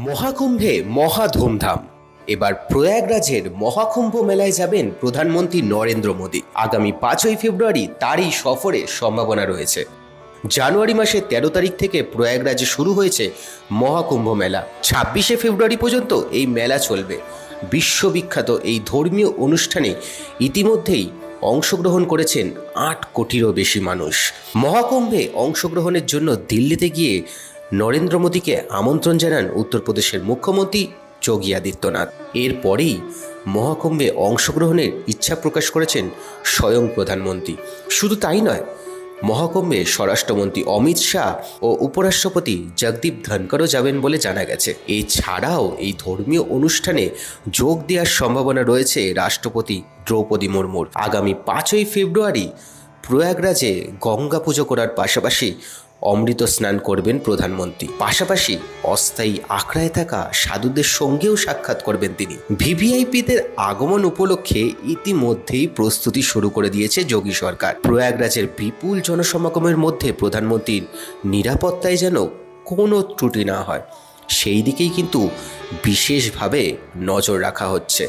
মহাকুম্ভে মহা ধুমধাম। এবার প্রয়াগরাজের মহাকুম্ভ মেলায় যাবেন প্রধানমন্ত্রী নরেন্দ্র মোদী। আগামী 5ই ফেব্রুয়ারি তারই সফরের সম্ভাবনা রয়েছে। জানুয়ারি মাসের 13 তারিখ থেকে প্রয়াগরাজে শুরু হয়েছে মহাকুম্ভ মেলা। 26শে ফেব্রুয়ারি পর্যন্ত এই মেলা চলবে। বিশ্ববিখ্যাত এই ধর্মীয় অনুষ্ঠানে ইতিমধ্যেই অংশগ্রহণ করেছেন 8 কোটিরও বেশি মানুষ। মহাকুম্ভে অংশগ্রহণের জন্য দিল্লিতে গিয়ে নরেন্দ্র মোদীকে আমন্ত্রণ জানান উত্তরপ্রদেশের মুখ্যমন্ত্রী যোগী আদিত্যনাথ। এরপরেই মহাকুম্ভে অংশগ্রহণের ইচ্ছা প্রকাশ করেছেন স্বয়ং প্রধানমন্ত্রী। শুধু তাই নয়, মহাকুম্ভে স্বরাষ্ট্রমন্ত্রী অমিত শাহ ও উপরাষ্ট্রপতি জগদীপ ধনকরও যাবেন বলে জানা গেছে। এছাড়াও এই ধর্মীয় অনুষ্ঠানে যোগ দেওয়ার সম্ভাবনা রয়েছে রাষ্ট্রপতি দ্রৌপদী মুর্মুর। আগামী 5ই ফেব্রুয়ারি প্রয়াগরাজে গঙ্গা পুজো করার পাশাপাশি অমৃত স্নান করবেন প্রধানমন্ত্রী। পাশাপাশি অস্থায়ী আখড়ায় থাকা সাধুদের সঙ্গেও সাক্ষাৎ করবেন তিনি। ভিভিআইপিদের আগমন উপলক্ষে ইতিমধ্যেই প্রস্তুতি শুরু করে দিয়েছে যোগী সরকার। প্রয়াগরাজের বিপুল জনসমাগমের মধ্যে প্রধানমন্ত্রীর নিরাপত্তায় যেন কোনো ত্রুটি না হয়, সেই দিকেই কিন্তু বিশেষভাবে নজর রাখা হচ্ছে।